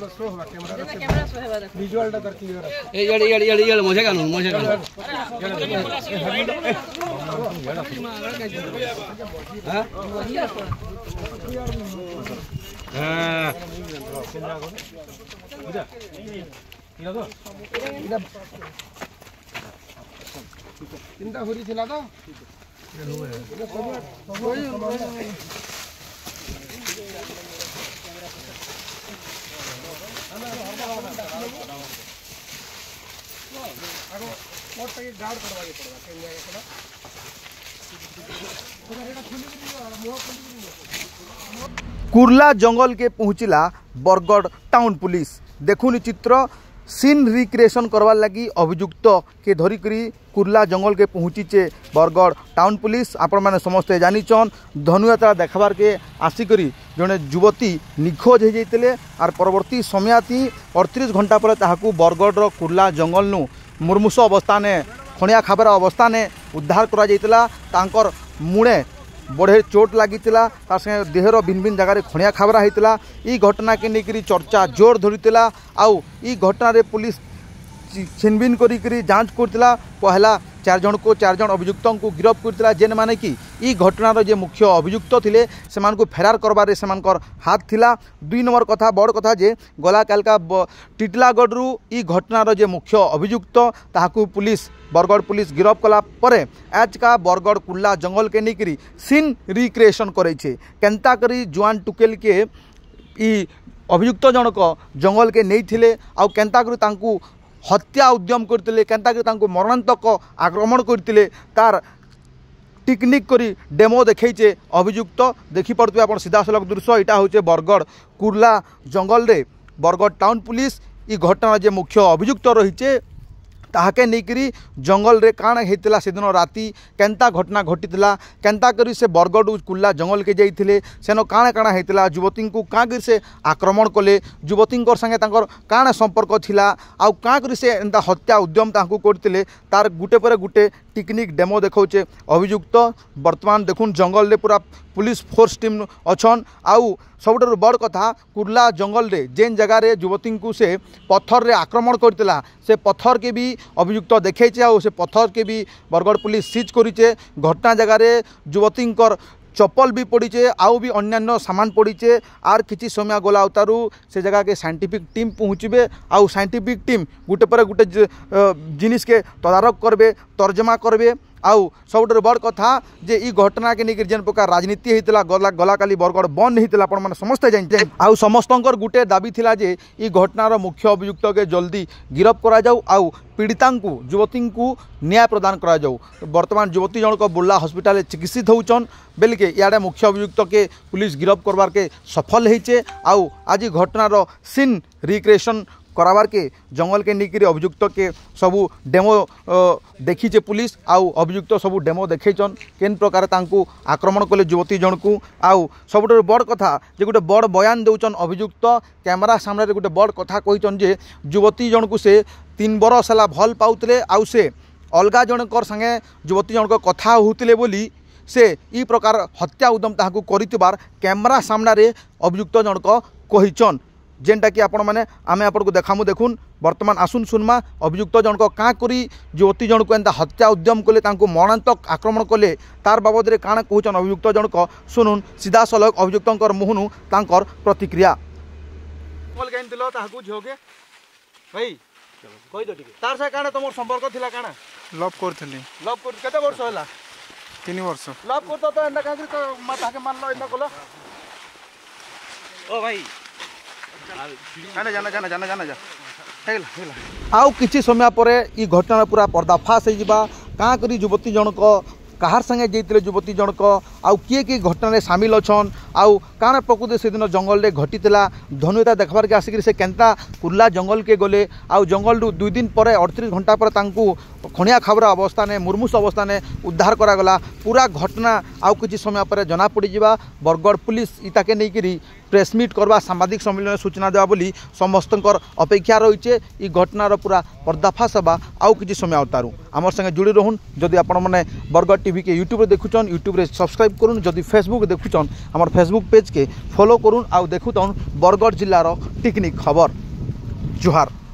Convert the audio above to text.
Show होगा camera show है visual टा क्लियर ए ये मुझे कानू हां चिंता हो रही थी तो कुर्ला जंगल के पहुँचला बरगढ़ टाउन पुलिस देखुनी चित्र सीन रिक्रिएशन करवार लगी अभियुक्त के धरिकी कुर्ला जंगल के पहुँचीचे बरगढ़ टाउन पुलिस। आपण मैंने समस्ते जानीचन धनुयात्रा देखबार के आसिकरी जड़े युवती निखोज हो जाते आर परवर्ती समय 38 घंटा पर ताहाकू बरगढ़ कुर्ला जंगल नु मुर्मुष अवस्था ने खणिया खाबर अवस्था ने उद्धार करा जाइतला। तांकर मुड़े बढ़े चोट लगी तार संगे देहर भिन्न भिन्न जगार खणिया खाबरा होता। ई घटना के लेकर चर्चा जोर धरीला आउ ई घटना रे पुलिस छिनभिन करी जांच करथिला। पहला 4 जन अभियुक्तों को गिरफ्त करथिला जेन माने कि ई घटनार जे मुख्य अभियुक्त थिले सेमान को फेरार करबारे सेमानकर हाथ थिला। 2 नंबर कथा बड़ कथा जे गला कालका टिटलागढ़ ई घटनार जे मुख्य अभियुक्त ताहाकू पुलिस बरगढ़ पुलिस गिरफ्त कला परे आज का बरगढ़ कुर्ला जंगल के निकरी सीन रिक्रिएशन करे छे केंता करी जुआन टुकेल के ई अभियुक्त जनक जंगल के नहीं थिले आउ केंता करी तांकू हत्या उद्यम करते केंता करी मरणांतक आक्रमण करते तार टेक्निक करी डेमो देखैचे अभियुक्त देखि पड़ते आप सीधा सलख दृश्य यहाँ हूँ बरगढ़ कुर्ला जंगल रे बरगढ़ टाउन पुलिस ई घटना जे मुख्य अभियुक्त रही ताहाके नहींकरी जंगल रे काण होता से दिन राति केंता घटना घटीला केंता करी से बरगढ़ कुर्ला जंगल के जाइए सेन काण काण होता युवती को क्या कर से आक्रमण कले युवती संगे काण संपर्क थिला आउ क्या कर से एंता हत्या उद्यम ताकू करते तार गुटे पर गुटे टेक्निक डेमो देखौचे अभियुक्त। वर्तमान देखुन जंगल रे पूरा पुलिस फोर्स टीम अच्छन आउ सबुठारु बड़ कथा कुर्ला जंगल रे जेन जगह रे युवती को से पत्थर रे आक्रमण करतिला से पत्थर के भी अभियुक्त देखैचे आउ से पत्थर के भी बरगढ़ पुलिस सीज करिचे। घटना जगह रे युवती चप्पल भी पड़ीचे आउ भी अन्यान्य सामान पड़ीचे आर किसी समय गला उतारू से जगह के साइंटिफिक टीम पहुँचे आउ साइंटिफिक टीम गुटे पर गुटे जिनिस के तदारक करबे तर्जमा करबे आउ सबुठ बड़ कथा जे ई घटना के लेकर जेन प्रकार राजनीति होता गला काली बरगढ़ बंद होता आप समस्ते जानते आउ समस्तंकर गुटे दाबी थिला जे ई घटनार मुख्य अभियुक्त के जल्दी गिरफ्त करा जाऊ आउ पीड़िता युवती को न्याय प्रदान करा जाऊ। वर्तमान युवती जनक बुर्ला हॉस्पिटल चिकित्सित होचन बेल के इे मुख्य अभियुक्त के पुलिस गिरफ्त करवार के सफल होइचे आउ आज घटनार सीन रिक्रिएशन कराबार के जंगल के निकरी अभियुक्त के सबू डेमो देखीचे पुलिस आउ अभियुक्त सबू डेमो देखैचन केन प्रकार तांकू आक्रमण कले युवती जन को आउ सबुठ बड़ कथा जे गोटे बड़ बयान देउचन अभियुक्त कैमरा सामने गोटे बड़ कथा कहिचन जे युवती जन को से 3 बरस हला भल पाउतले आउ से अलगा जनकर संगे युवती जनक कथा होउतले बोली से ई प्रकार हत्या उद्यम ताहाकू करितबार कैमरा सामने रे अभियुक्त जनक कहिचन जेनटा कि आपण मैंने आमे आपण को देखामु देखुन। वर्तमान आसुन सुनमा अभियुक्त जनक क्या करी युवती जन को एंता हत्या उद्यम कले तांको मरणांतक आक्रमण कले तार बाबद रे काण कहउचन अभियुक्त जनक सुनुन सीधा सलख अभियुक्तंकर मुहनु तांकर प्रतिक्रिया। कल केन दिलो ताहाकू झोगे भाई कहि दो ठीक तार से काण तमोर संपर्क थिला काण लव करथली लव कर केते वर्ष होला 3 वर्ष लव करतो तो एंता कागरी तो माता के मान लो एंता कोला ओ भाई जाना आउ किसी समय पर ई घटना पूरा पर्दाफाश हो करी युवती जनक कहार संगे जाइए युवती जनक आउ किए घटना सामिल अच्छन आउ काण प्रकृति से दिन जंगल रे घटीला धनुता देखबार के आसिक से केंता कुर्ला जंगल के गले आउ जंगल 2 दिन पर 38 घंटा पर तांकू खणिया खाबरा अवस्था ने मुर्मुष अवस्था ने उद्धार करागला पूरा घटना आउ किसी समय पर जना पड़ बरगढ़ पुलिस इताके नहीं प्रेसमिट करवा सांबादिक सम्मेलन सूचना देवा बोली समस्तंकर अपेक्षा रही ई घटनार पूरा पर्दाफाश हवा आउ किसी समय अवतारू आमर संगे जुड़ी रहून जदि आपण मैंने बरगढ़ टीवी के यूट्यूब देखुचन यूट्यूब रे सब्सक्राइब सब्सक्राइब करुन जदि फेसबुक देखुचन आम फेसबुक पेज के फॉलो करुन आउ देखुतन बरगढ़ जिलार टिकनिक खबर। जुहार।